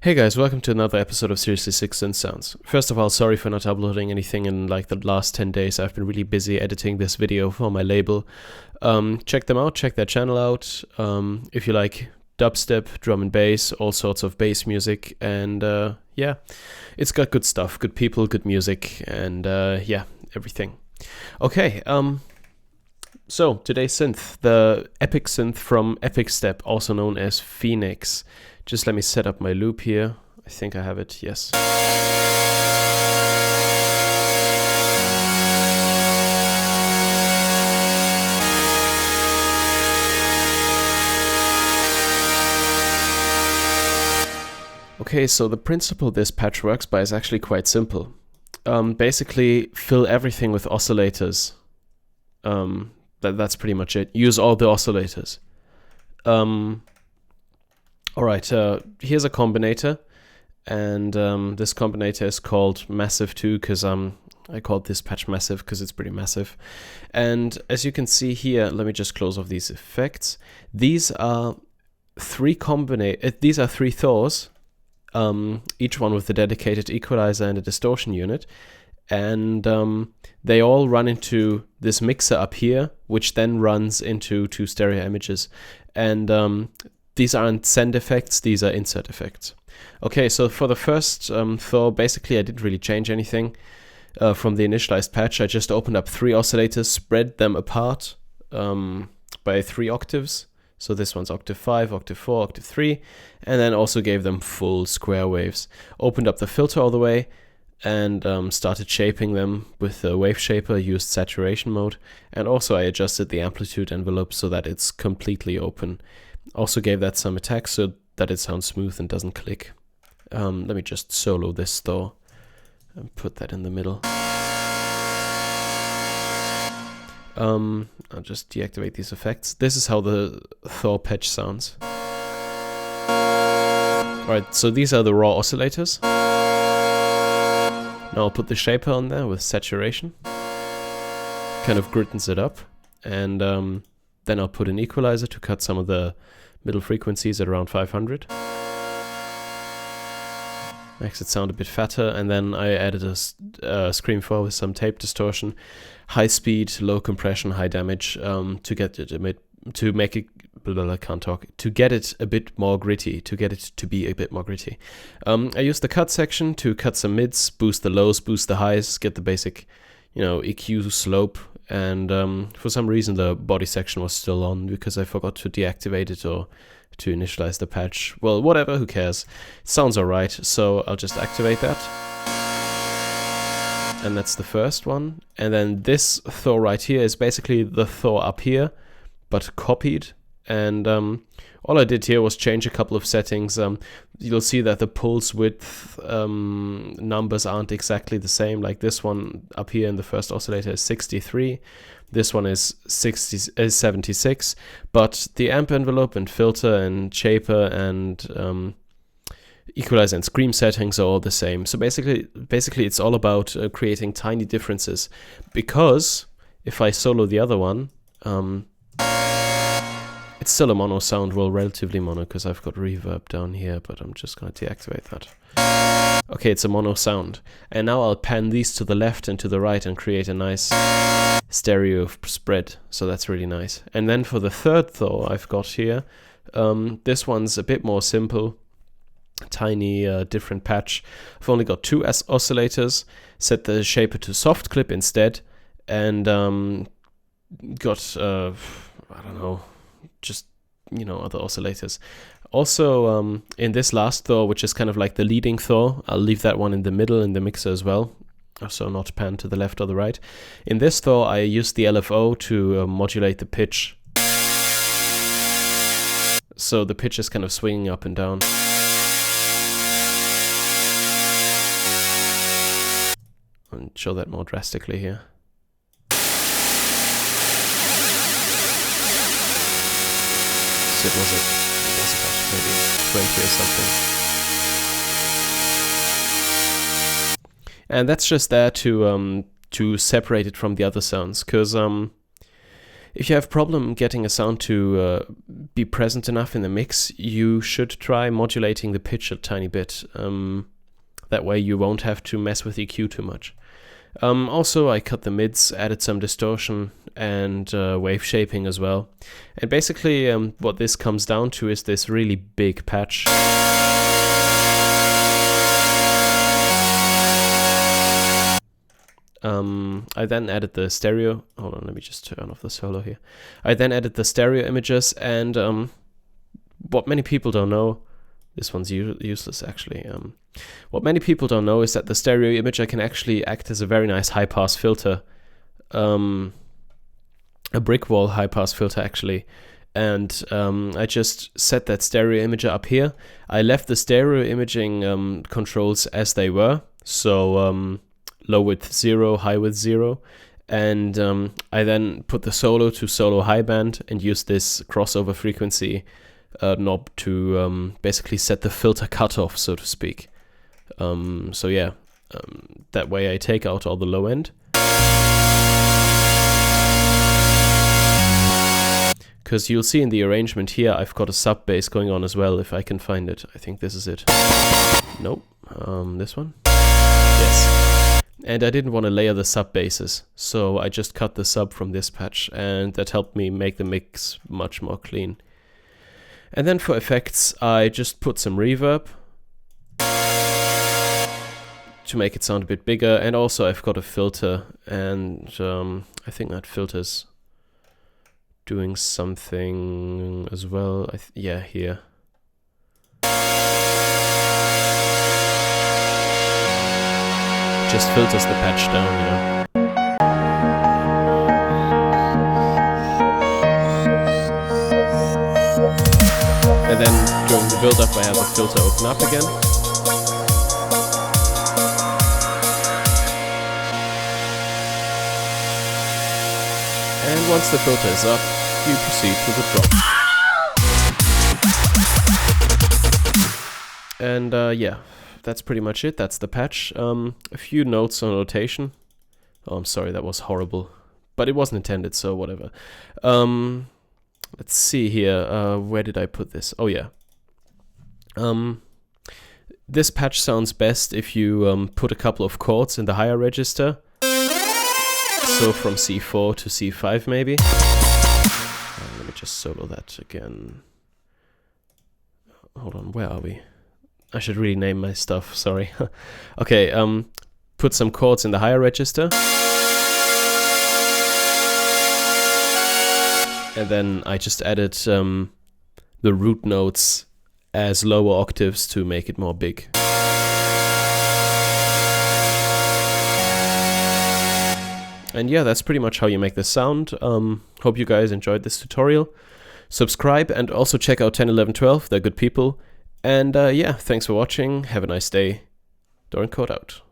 Hey guys, welcome to another episode of Seriously Six Synth Sounds. First of all, sorry for not uploading anything in like the last 10 days. I've been really busy editing this video for my label. Check them out, check their channel out. If you like dubstep, drum and bass, all sorts of bass music, and yeah, it's got good stuff, good people, good music, and yeah, everything. Okay, so today's synth, the epic synth from Epic Step, also known as Phoenix. Just let me set up my loop here. I think I have it, yes. Okay, so the principle this patch works by is actually quite simple. Basically, fill everything with oscillators. That's pretty much it. Use all the oscillators. Alright, here's a combinator, and this combinator is called Massive 2 because I called this patch Massive because it's pretty massive. And as you can see here, let me just close off these effects. These are three Thors, each one with a dedicated equalizer and a distortion unit, and they all run into this mixer up here, which then runs into two stereo images. And these aren't send effects, these are insert effects. Okay, so for the first Thor, basically I didn't really change anything from the initialized patch. I just opened up three oscillators, spread them apart by 3 octaves. So this one's octave 5, octave 4, octave 3, and then also gave them full square waves. Opened up the filter all the way and started shaping them with the wave shaper, used saturation mode, and also I adjusted the amplitude envelope so that it's completely open. Also gave that some attack so that it sounds smooth and doesn't click. Let me just solo this Thor and put that in the middle. I'll just deactivate these effects. This is how the Thor patch sounds. Alright, so these are the raw oscillators. Now I'll put the shaper on there with saturation. Kind of grittens it up. And then I'll put an equalizer to cut some of the middle frequencies at around 500. Makes it sound a bit fatter, and then I added a Scream 4 with some tape distortion, high speed, low compression, high damage, to get it a bit, to make it, I can't talk, to get it a bit more gritty, to get it to be a bit more gritty. I used the cut section to cut some mids, boost the lows, boost the highs, get the basic, EQ slope. And for some reason the body section was still on because I forgot to deactivate it or to initialize the patch. Well, whatever, who cares? It sounds alright, so I'll just activate that. And that's the first one. And then this Thor right here is basically the Thor up here, but copied. And all I did here was change a couple of settings. You'll see that the pulse width numbers aren't exactly the same. Like this one up here in the first oscillator is 63. This one is 76. But the amp envelope and filter and shaper and equalizer and scream settings are all the same. So basically it's all about creating tiny differences. Because if I solo the other one, it's still a mono sound, well, relatively mono, because I've got reverb down here, but I'm just going to deactivate that. Okay, it's a mono sound. And now I'll pan these to the left and to the right and create a nice stereo spread. So that's really nice. And then for the third Thor I've got here, this one's a bit more simple, tiny different patch. I've only got 2 oscillators, set the shaper to soft clip instead, and got, I don't know, just other oscillators. Also in this last Thor, which is kind of like the leading Thor, I'll leave that one in the middle in the mixer as well, so not pan to the left or the right. In this Thor I used the LFO to modulate the pitch, so the pitch is kind of swinging up and down. And show that more drastically here. It was about maybe 20 or something. And that's just there to separate it from the other sounds, because If you have problem getting a sound to be present enough in the mix, you should try modulating the pitch a tiny bit. That way you won't have to mess with EQ too much. Also, I cut the mids, added some distortion and wave shaping as well. And basically what this comes down to is this really big patch. I then added the stereo. Hold on, let me just turn off the solo here. I then added the stereo images, and what many people don't know, this one's useless actually. What many people don't know is that the stereo imager can actually act as a very nice high-pass filter, a brick wall high-pass filter actually. And I just set that stereo imager up here. I left the stereo imaging controls as they were, so low width 0, high width 0, and I then put the solo to solo high band and used this crossover frequency knob to basically set the filter cutoff, so to speak. So yeah, that way I take out all the low end. Because you'll see in the arrangement here, I've got a sub bass going on as well, if I can find it. I think this is it. Nope. This one? Yes. And I didn't want to layer the sub basses, so I just cut the sub from this patch, and that helped me make the mix much more clean. And then for effects, I just put some reverb to make it sound a bit bigger, and also I've got a filter, and I think that filter's doing something as well. Yeah, here. Just filters the patch down, you know. And then during the build-up I have the filter open up again. And once the filter is up, you proceed to the drop. And yeah, that's pretty much it. That's the patch. A few notes on notation. Oh, I'm sorry, that was horrible. But it wasn't intended, so whatever. Let's see here. Where did I put this? Oh, yeah. This patch sounds best if you put a couple of chords in the higher register. So from C4 to C5 maybe. Let me just solo that again. Hold on, where are we? I should really name my stuff, sorry. Okay, put some chords in the higher register. And then I just added the root notes as lower octaves to make it more big. And yeah, that's pretty much how you make this sound. Hope you guys enjoyed this tutorial. Subscribe and also check out 10, 11, 12, they're good people. And yeah, thanks for watching, have a nice day. Dorincourt out.